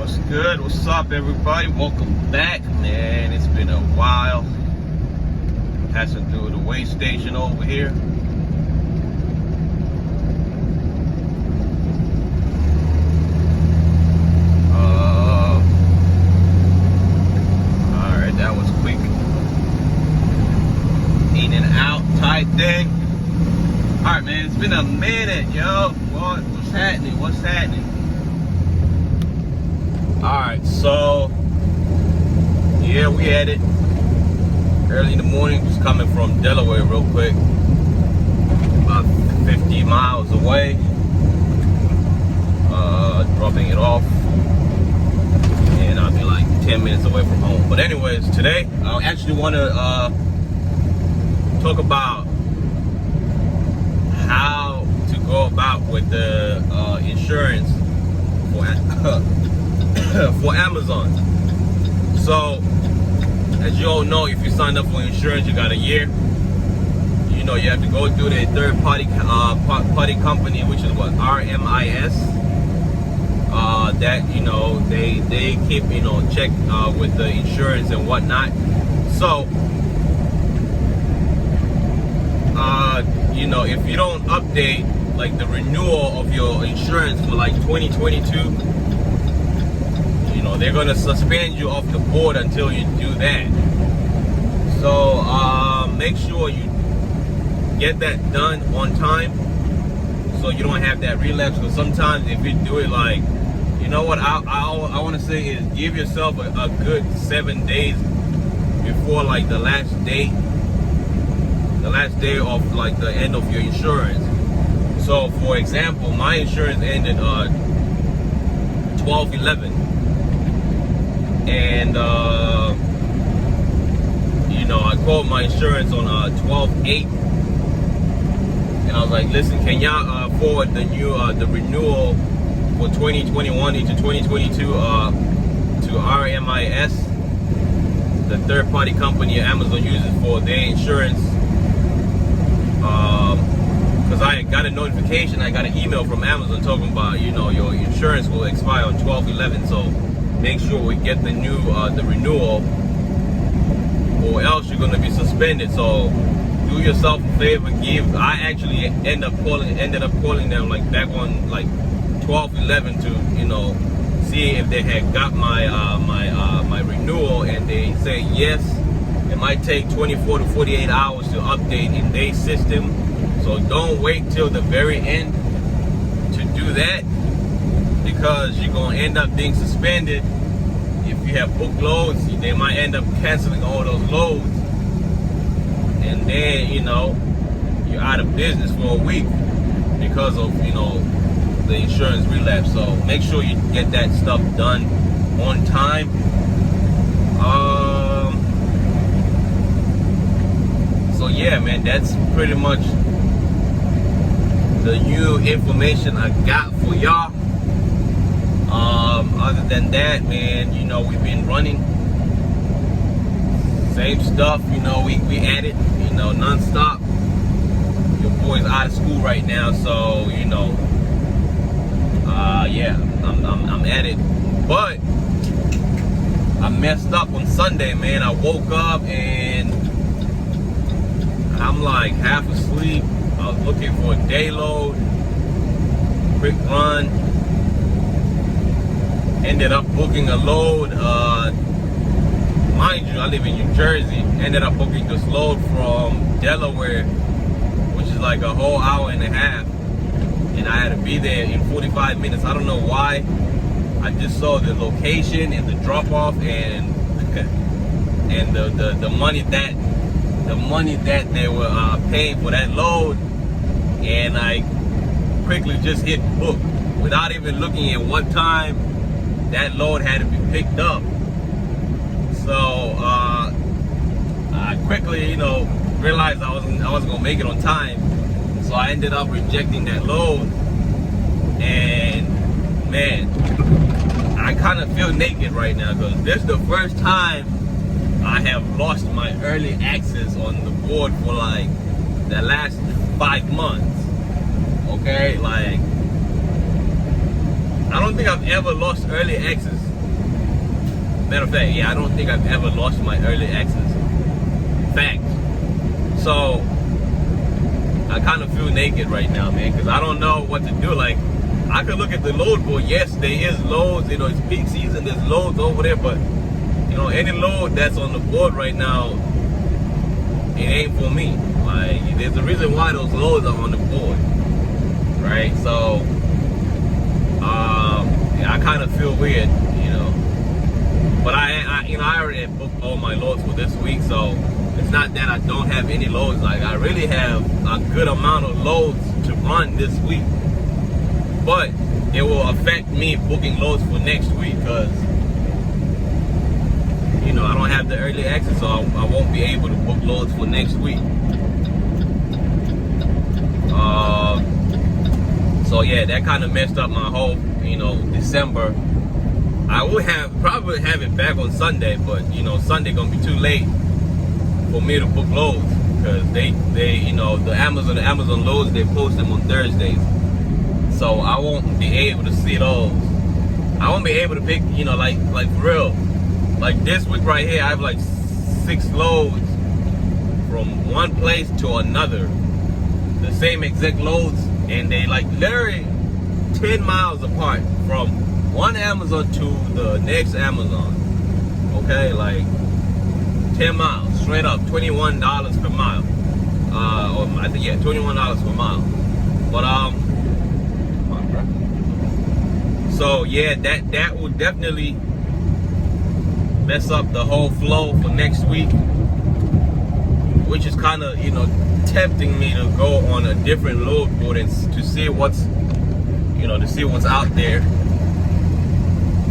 What's good? What's up, everybody? Welcome back, man. It's been a while. Passing through the way station over here. All right, that was quick. In and out type thing. All right, man. It's been a minute, yo. What's happening? What's happening? Alright, so yeah, we at it early in the morning, just coming from Delaware real quick, about 50 miles away, dropping it off, and I'll be like 10 minutes away from home. But anyways, today I actually want to talk about how to go about with the insurance for Amazon. So, as you all know, if you sign up for insurance, you got a year. You know, you have to go through the third party company, which is what, RMIS. That, you know, they keep, you know, check with the insurance and whatnot. So, you know, if you don't update like the renewal of your insurance for like 2022, they're gonna suspend you off the board until you do that. So make sure you get that done on time, so you don't have that relapse. Because sometimes if you do it like, you know what, I want to say is give yourself a good 7 days before like the last day of like the end of your insurance. So for example, my insurance ended 12/11. And you know, I called my insurance on 12/8, and I was like, listen, can y'all forward the new the renewal for 2021 into 2022 to RMIS, the third party company Amazon uses for their insurance? Because I got a notification, I got an email from Amazon talking about, you know, your insurance will expire on 12/11, so make sure we get the new the renewal, or else you're gonna be suspended. So do yourself a favor. I actually ended up calling them like back on like 12/11 to, you know, see if they had got my my renewal, and they say yes. It might take 24 to 48 hours to update in their system. So don't wait till the very end to do that, because you're gonna end up being suspended. If you have booked loads, they might end up canceling all those loads, and then, you know, you're out of business for a week because of, you know, the insurance relapse. So make sure you get that stuff done on time. So yeah, man, that's pretty much the new information I got for y'all. Other than that, man, you know, we've been running same stuff, you know, we at it, you know, non-stop. Your boy's out of school right now, so, you know, yeah, I'm at it. But I messed up on Sunday, man. I woke up and I'm like half asleep. I was looking for a day load, quick run. Ended up booking a load. Mind you, I live in New Jersey. Ended up booking this load from Delaware, which is like a whole hour and a half. And I had to be there in 45 minutes. I don't know why. I just saw the location and the drop off and and the money that they were paying for that load, and I quickly just hit book without even looking at what time that load had to be picked up. So I quickly, you know, realized I wasn't gonna make it on time. So I ended up rejecting that load, and man, I kind of feel naked right now, because this is the first time I have lost my early access on the board for like the last 5 months. Okay, like I don't think I've ever lost early access Matter of fact, yeah, I don't think I've ever lost my early access. Fact. So I kind of feel naked right now, man, because I don't know what to do. Like, I could look at the load board. Yes, there is loads. You know, it's peak season. There's loads over there, but you know, any load that's on the board right now, it ain't for me. Like, there's a reason why those loads are on the board, right? So, yeah, I kind of feel weird, you know. But I already had booked all my loads for this week, so it's not that I don't have any loads. Like, I really have a good amount of loads to run this week, but it will affect me booking loads for next week because, you know, I don't have the early access, so I won't be able to book loads for next week. So yeah, that kind of messed up my whole, you know, December. I will probably have it back on Sunday, but you know, Sunday gonna be too late for me to book loads because they you know, the Amazon loads, they post them on Thursdays, so I won't be able to see those. I won't be able to pick, you know, like for real. Like this week right here, I have like 6 loads from one place to another. The same exact loads, and they like literally 10 miles apart from one Amazon to the next Amazon. Okay, like 10 miles straight up, $21 per mile. Or I think, yeah, $21 per mile. But come on, bro. So yeah, that will definitely mess up the whole flow for next week, which is kind of, you know, tempting me to go on a different load board and to see what's, you know, to see what's out there.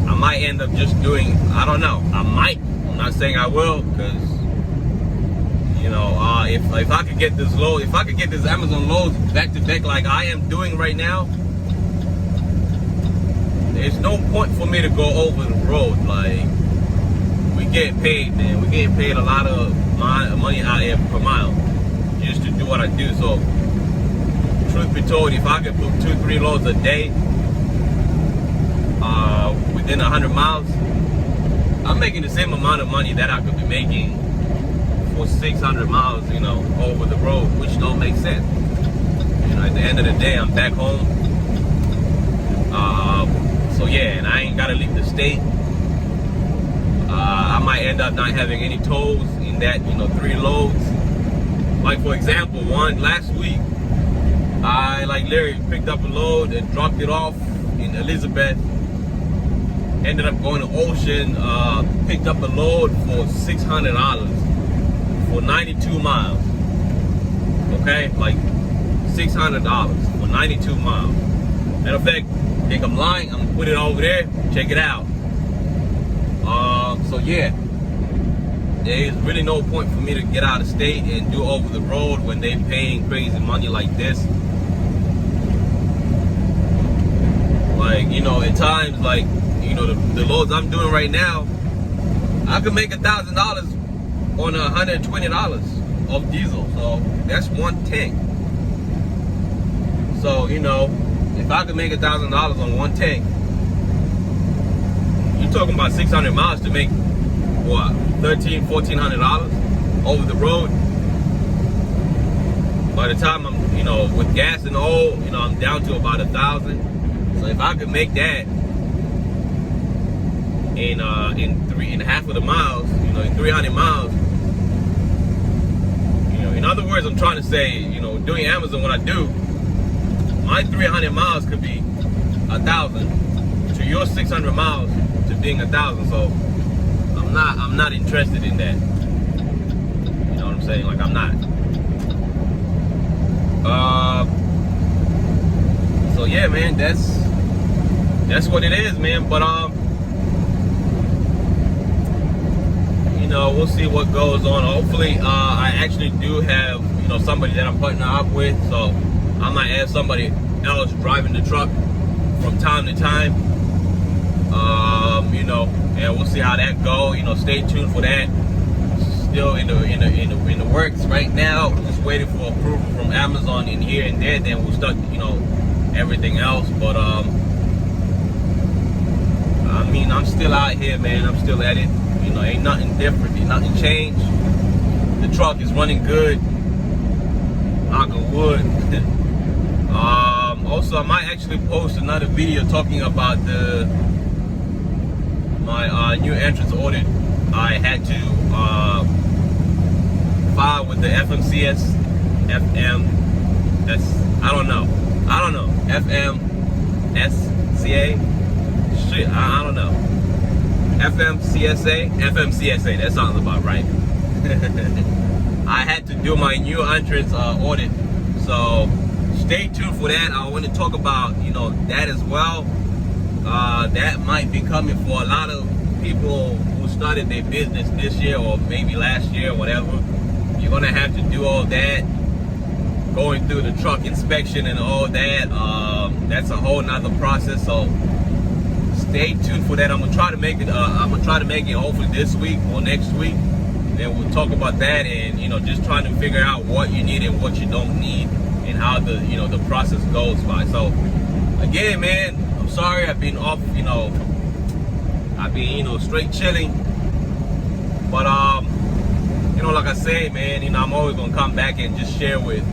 I might end up just doing, I don't know, I might. I'm not saying I will, because, you know, if I could get this load, if I could get this Amazon loads back to back like I am doing right now, there's no point for me to go over the road. Like, we get paid, man. We get paid a lot of money out here per mile just to do what I do. So, truth be told, if I could book 2-3 loads a day within 100 miles, I'm making the same amount of money that I could be making for 600 miles, you know, over the road, which don't make sense. You know, at the end of the day, I'm back home. So yeah, and I ain't gotta leave the state. I might end up not having any tolls in that, you know, 3 loads. Like, for example, last week, I like literally picked up a load and dropped it off in Elizabeth. Ended up going to Ocean, picked up a load for $600 for 92 miles. Okay, like $600 for 92 miles. Matter of fact, I think I'm lying. I'm gonna put it over there. Check it out. So yeah, there's really no point for me to get out of state and do over the road when they're paying crazy money like this. Like, you know, at times, like, you know, the loads I'm doing right now, I could make $1,000 on $120 of diesel. So that's one tank. So, you know, if I could make $1,000 on one tank, you're talking about 600 miles to make what, $1,400 over the road. By the time I'm, you know, with gas and oil, you know, I'm down to about 1,000. So if I could make that in half of the miles, you know, in 300 miles, you know, in other words, I'm trying to say, you know, doing Amazon, what I do, my 300 miles could be 1,000 to your 600 miles to being 1,000. So I'm not interested in that. You know what I'm saying? Like, I'm not. So yeah, man, that's what it is, man. But you know, we'll see what goes on. Hopefully, I actually do have, you know, somebody that I'm partnering up with, so I might have somebody else driving the truck from time to time. You know, and we'll see how that goes. You know, stay tuned for that. Still in the works right now. Just waiting for approval from Amazon in here and there. Then we'll start, you know, everything else. But I mean, I'm still out here, man. I'm still at it. You know, ain't nothing different, ain't nothing changed. The truck is running good. Knock on wood. Also, I might actually post another video talking about my new entrance audit. I had to file with the FMCS, I don't know, FMSCA, shit, I don't know, FMCSA, that sounds about right. I had to do my new entrance audit, so stay tuned for that. I want to talk about, you know, that as well. That might be coming for a lot of people who started their business this year or maybe last year, whatever. You're gonna have to do all that, going through the truck inspection and all that. That's a whole nother process, so stay tuned for that. I'm gonna try to make it hopefully this week or next week. Then we'll talk about that, and you know, just trying to figure out what you need and what you don't need, and how the process goes by. So again, man, I'm sorry I've been off, I've been straight chilling, but like I say, man, I'm always gonna come back and just share with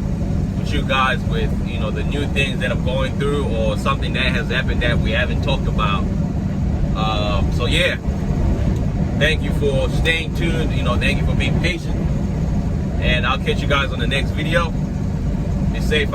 you guys with the new things that I'm going through, or something that has happened that we haven't talked about. So yeah, thank you for staying tuned, thank you for being patient, and I'll catch you guys on the next video. Be safe.